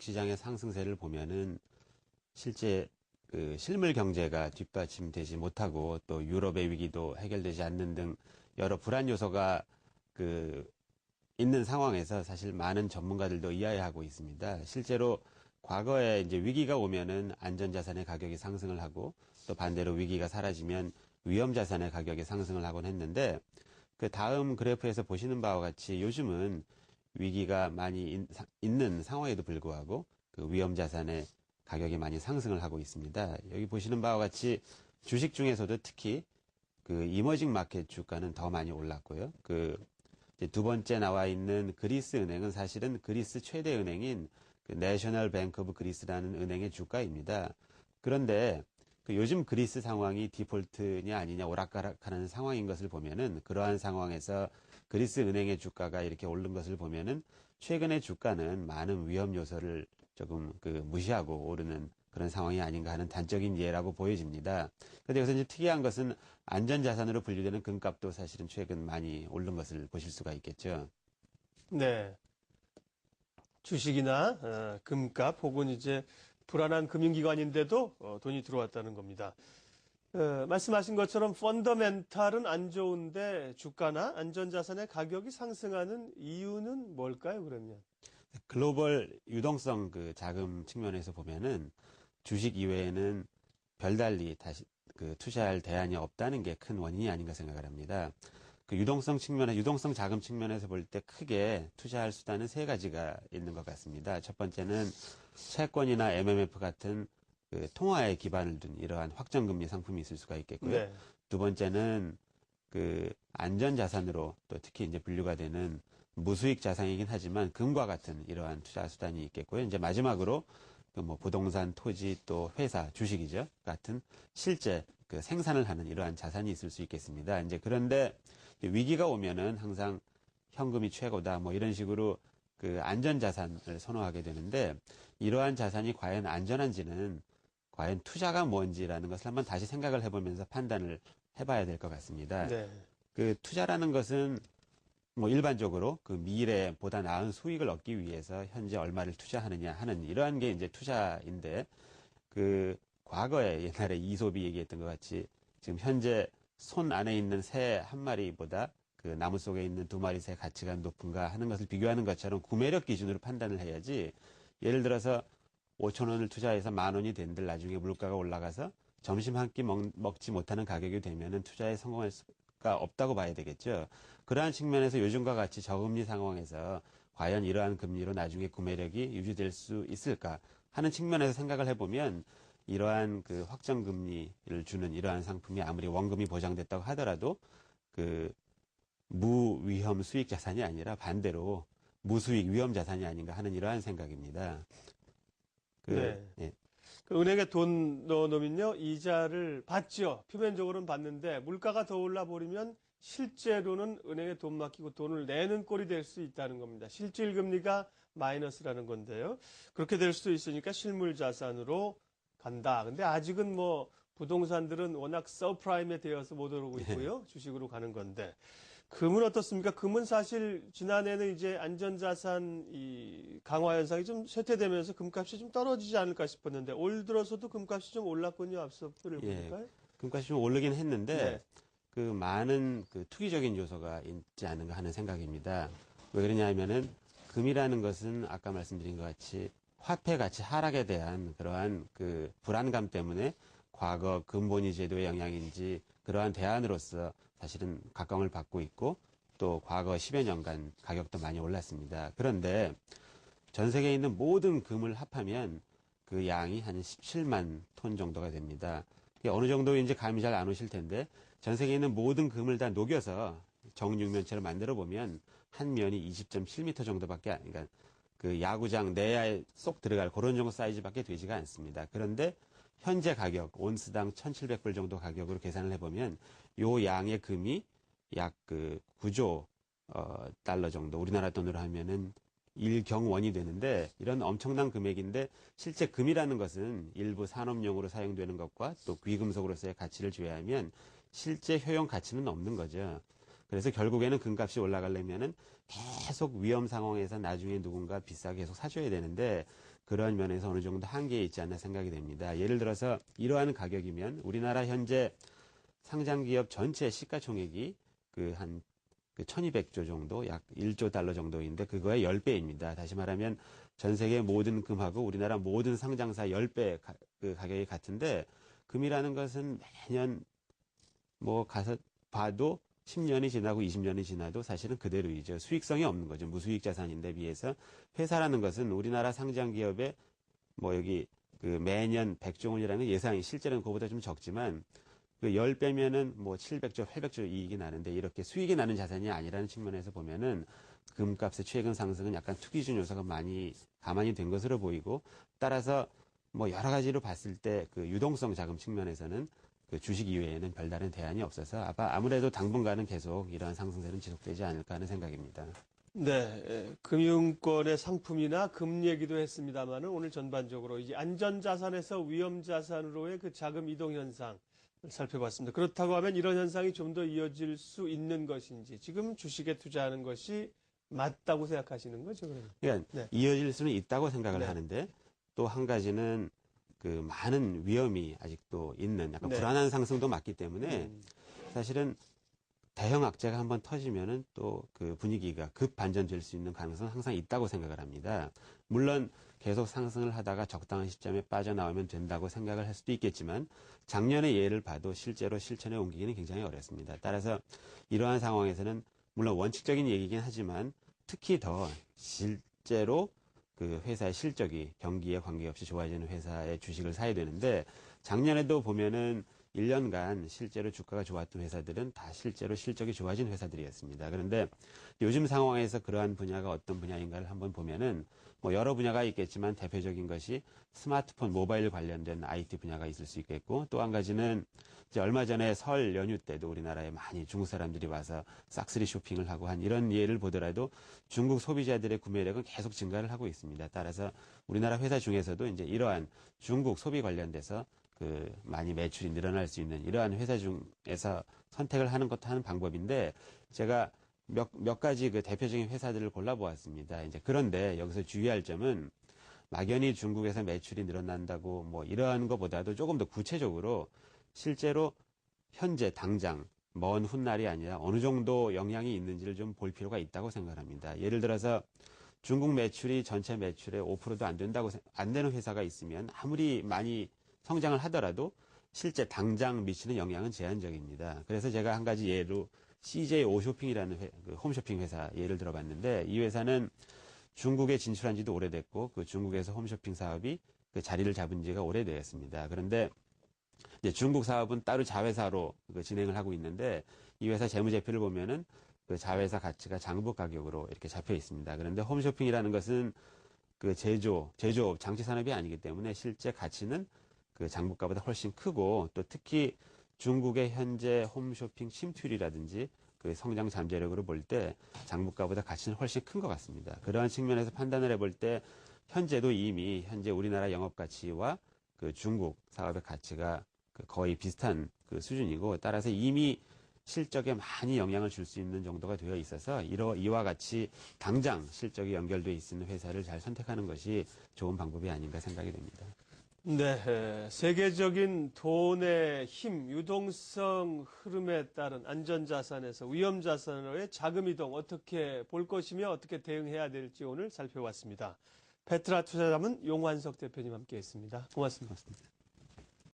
시장의 상승세를 보면은 실제 그 실물 경제가 뒷받침되지 못하고 또 유럽의 위기도 해결되지 않는 등 여러 불안 요소가 그 있는 상황에서 사실 많은 전문가들도 이해하고 있습니다. 실제로 과거에 이제 위기가 오면은 안전자산의 가격이 상승을 하고 또 반대로 위기가 사라지면 위험자산의 가격이 상승을 하곤 했는데 그 다음 그래프에서 보시는 바와 같이 요즘은 위기가 많이 있는 상황에도 불구하고 그 위험자산의 가격이 많이 상승을 하고 있습니다. 여기 보시는 바와 같이 주식 중에서도 특히 그 이머징 마켓 주가는 더 많이 올랐고요. 그 이제 두 번째 나와 있는 그리스 은행은 사실은 그리스 최대 은행인 그 내셔널 뱅크 오브 그리스라는 은행의 주가입니다. 그런데 그 요즘 그리스 상황이 디폴트냐 아니냐 오락가락하는 상황인 것을 보면은 그러한 상황에서 그리스 은행의 주가가 이렇게 오른 것을 보면은 최근의 주가는 많은 위험 요소를 조금 그 무시하고 오르는 그런 상황이 아닌가 하는 단적인 예라고 보여집니다. 그런데 여기서 이제 특이한 것은 안전자산으로 분류되는 금값도 사실은 최근 많이 오른 것을 보실 수가 있겠죠. 네. 주식이나 금값 혹은 이제 불안한 금융기관인데도 돈이 들어왔다는 겁니다. 말씀하신 것처럼 펀더멘탈은 안 좋은데 주가나 안전자산의 가격이 상승하는 이유는 뭘까요, 그러면? 글로벌 유동성 그 자금 측면에서 보면은 주식 이외에는 별달리 다시 그 투자할 대안이 없다는 게 큰 원인이 아닌가 생각을 합니다. 그 유동성 자금 측면에서 볼 때 크게 투자할 수단은 세 가지가 있는 것 같습니다. 첫 번째는 채권이나 MMF 같은 그 통화에 기반을 둔 이러한 확정금리 상품이 있을 수가 있겠고요. 네. 두 번째는 그 안전자산으로 또 특히 이제 분류가 되는 무수익 자산이긴 하지만 금과 같은 이러한 투자 수단이 있겠고요. 이제 마지막으로 그 뭐 부동산, 토지 또 회사, 주식이죠. 같은 실제 그 생산을 하는 이러한 자산이 있을 수 있겠습니다. 이제 그런데 위기가 오면은 항상 현금이 최고다 뭐 이런 식으로 그 안전자산을 선호하게 되는데 이러한 자산이 과연 안전한지는 과연 투자가 뭔지라는 것을 한번 다시 생각을 해보면서 판단을 해봐야 될 것 같습니다. 네. 그 투자라는 것은 뭐 일반적으로 그 미래보다 나은 수익을 얻기 위해서 현재 얼마를 투자하느냐 하는 이러한 게 이제 투자인데 그 과거에 옛날에 이솝이 얘기했던 것 같이 지금 현재 손 안에 있는 새 한 마리보다 그 나무 속에 있는 두 마리 새 가치가 높은가 하는 것을 비교하는 것처럼 구매력 기준으로 판단을 해야지 예를 들어서 5천 원을 투자해서 만 원이 된들 나중에 물가가 올라가서 점심 한 끼 먹지 못하는 가격이 되면은 투자에 성공할 수가 없다고 봐야 되겠죠. 그러한 측면에서 요즘과 같이 저금리 상황에서 과연 이러한 금리로 나중에 구매력이 유지될 수 있을까 하는 측면에서 생각을 해보면 이러한 그 확정 금리를 주는 이러한 상품이 아무리 원금이 보장됐다고 하더라도 그 무위험 수익 자산이 아니라 반대로 무수익 위험 자산이 아닌가 하는 이러한 생각입니다. 네. 예. 그 은행에 돈 넣어놓으면요, 이자를 받죠. 표면적으로는 받는데, 물가가 더 올라버리면 실제로는 은행에 돈 맡기고 돈을 내는 꼴이 될 수 있다는 겁니다. 실질 금리가 마이너스라는 건데요. 그렇게 될 수도 있으니까 실물 자산으로 간다. 근데 아직은 뭐, 부동산들은 워낙 서프라임에 되어서 못 오르고 있고요. 주식으로 가는 건데. 금은 어떻습니까? 금은 사실 지난해는 이제 안전자산 이 강화 현상이 좀 쇠퇴되면서 금값이 좀 떨어지지 않을까 싶었는데 올 들어서도 금값이 좀 올랐군요. 앞서를 예. 보니까요. 금값이 좀 오르긴 했는데 네. 그 많은 그 투기적인 요소가 있지 않은가 하는 생각입니다. 왜 그러냐 하면은 금이라는 것은 아까 말씀드린 것 같이 화폐 가치 하락에 대한 그러한 그 불안감 때문에 과거 금본위 제도의 영향인지 그러한 대안으로서 사실은 각광을 받고 있고 또 과거 10여 년간 가격도 많이 올랐습니다. 그런데 전 세계에 있는 모든 금을 합하면 그 양이 한 17만 톤 정도가 됩니다. 이게 어느 정도인지 감이 잘 안 오실 텐데 전 세계에 있는 모든 금을 다 녹여서 정육면체로 만들어 보면 한 면이 20.7m 정도밖에 그러니까 그 야구장 내야에 쏙 들어갈 그런 정도 사이즈밖에 되지가 않습니다. 그런데 현재 가격 온스당 1,700불 정도 가격으로 계산을 해보면 요 양의 금이 약 그 9조 달러 정도 우리나라 돈으로 하면은 1경원이 되는데 이런 엄청난 금액인데 실제 금이라는 것은 일부 산업용으로 사용되는 것과 또 귀금속으로서의 가치를 제외하면 실제 효용 가치는 없는 거죠. 그래서 결국에는 금값이 올라가려면은 계속 위험 상황에서 나중에 누군가 비싸게 계속 사줘야 되는데 그런 면에서 어느 정도 한계에 있지 않나 생각이 됩니다. 예를 들어서 이러한 가격이면 우리나라 현재 상장 기업 전체 시가총액이 한 1200조 정도, 약 1조 달러 정도인데 그거의 10배입니다. 다시 말하면 전 세계 모든 금하고 우리나라 모든 상장사 10배 그 가격이 같은데 금이라는 것은 매년 뭐 가서 봐도 10년이 지나고 20년이 지나도 사실은 그대로이죠. 수익성이 없는 거죠. 무수익 자산인데 비해서 회사라는 것은 우리나라 상장 기업의 뭐 여기 매년 100조 원이라는 예상이 실제로는 그거보다 좀 적지만 10배면은 뭐 700조, 800조 이익이 나는데 이렇게 수익이 나는 자산이 아니라는 측면에서 보면은 금값의 최근 상승은 약간 투기준 요소가 많이 가만히 된 것으로 보이고 따라서 뭐 여러 가지로 봤을 때 유동성 자금 측면에서는 주식 이외에는 별다른 대안이 없어서 아무래도 당분간은 계속 이러한 상승세는 지속되지 않을까 하는 생각입니다. 네, 금융권의 상품이나 금 얘기도 했습니다만은 오늘 전반적으로 이제 안전자산에서 위험자산으로의 그 자금 이동 현상 살펴봤습니다. 그렇다고 하면 이런 현상이 좀 더 이어질 수 있는 것인지 지금 주식에 투자하는 것이 맞다고 생각하시는 거죠? 그러면? 그러니까 네. 이어질 수는 있다고 생각을 네. 하는데 또 한 가지는 많은 위험이 아직도 있는 약간 네. 불안한 상승도 맞기 때문에 사실은 대형 악재가 한번 터지면은 또 분위기가 급 반전될 수 있는 가능성은 항상 있다고 생각을 합니다. 물론 계속 상승을 하다가 적당한 시점에 빠져나오면 된다고 생각을 할 수도 있겠지만 작년의 예를 봐도 실제로 실천에 옮기기는 굉장히 어렵습니다. 따라서 이러한 상황에서는 물론 원칙적인 얘기긴 하지만 특히 더 실제로 회사의 실적이 경기에 관계없이 좋아지는 회사의 주식을 사야 되는데 작년에도 보면은 1년간 실제로 주가가 좋았던 회사들은 다 실제로 실적이 좋아진 회사들이었습니다. 그런데 요즘 상황에서 그러한 분야가 어떤 분야인가를 한번 보면은 뭐 여러 분야가 있겠지만 대표적인 것이 스마트폰 모바일 관련된 IT 분야가 있을 수 있겠고 또 한 가지는 이제 얼마 전에 설 연휴 때도 우리나라에 많이 중국 사람들이 와서 싹쓸이 쇼핑을 하고 한 이런 예를 보더라도 중국 소비자들의 구매력은 계속 증가를 하고 있습니다. 따라서 우리나라 회사 중에서도 이제 이러한 중국 소비 관련돼서 많이 매출이 늘어날 수 있는 이러한 회사 중에서 선택을 하는 것도 하는 방법인데 제가 몇 가지 대표적인 회사들을 골라보았습니다. 이제 그런데 여기서 주의할 점은 막연히 중국에서 매출이 늘어난다고 뭐 이러한 것보다도 조금 더 구체적으로 실제로 현재 당장 먼 훗날이 아니라 어느 정도 영향이 있는지를 좀 볼 필요가 있다고 생각합니다. 예를 들어서 중국 매출이 전체 매출의 5%도 안 되는 회사가 있으면 아무리 많이 성장을 하더라도 실제 당장 미치는 영향은 제한적입니다. 그래서 제가 한 가지 예로 CJ 오쇼핑이라는 홈쇼핑 회사 예를 들어봤는데 이 회사는 중국에 진출한 지도 오래됐고 중국에서 홈쇼핑 사업이 자리를 잡은 지가 오래되었습니다. 그런데 이제 중국 사업은 따로 자회사로 진행을 하고 있는데 이 회사 재무제표를 보면은 자회사 가치가 장부 가격으로 이렇게 잡혀 있습니다. 그런데 홈쇼핑이라는 것은 제조업, 장치 산업이 아니기 때문에 실제 가치는 장부가보다 훨씬 크고 또 특히 중국의 현재 홈쇼핑 침투율이라든지 성장 잠재력으로 볼 때 장부가보다 가치는 훨씬 큰 것 같습니다. 그러한 측면에서 판단을 해볼 때 현재도 이미 현재 우리나라 영업 가치와 중국 사업의 가치가 거의 비슷한 수준이고 따라서 이미 실적에 많이 영향을 줄 수 있는 정도가 되어 있어서 이와 같이 당장 실적이 연결되어 있는 회사를 잘 선택하는 것이 좋은 방법이 아닌가 생각이 됩니다. 네, 세계적인 돈의 힘, 유동성 흐름에 따른 안전자산에서 위험자산으로의 자금 이동 어떻게 볼 것이며 어떻게 대응해야 될지 오늘 살펴봤습니다. 페트라 투자자문 용환석 대표님 함께했습니다. 고맙습니다.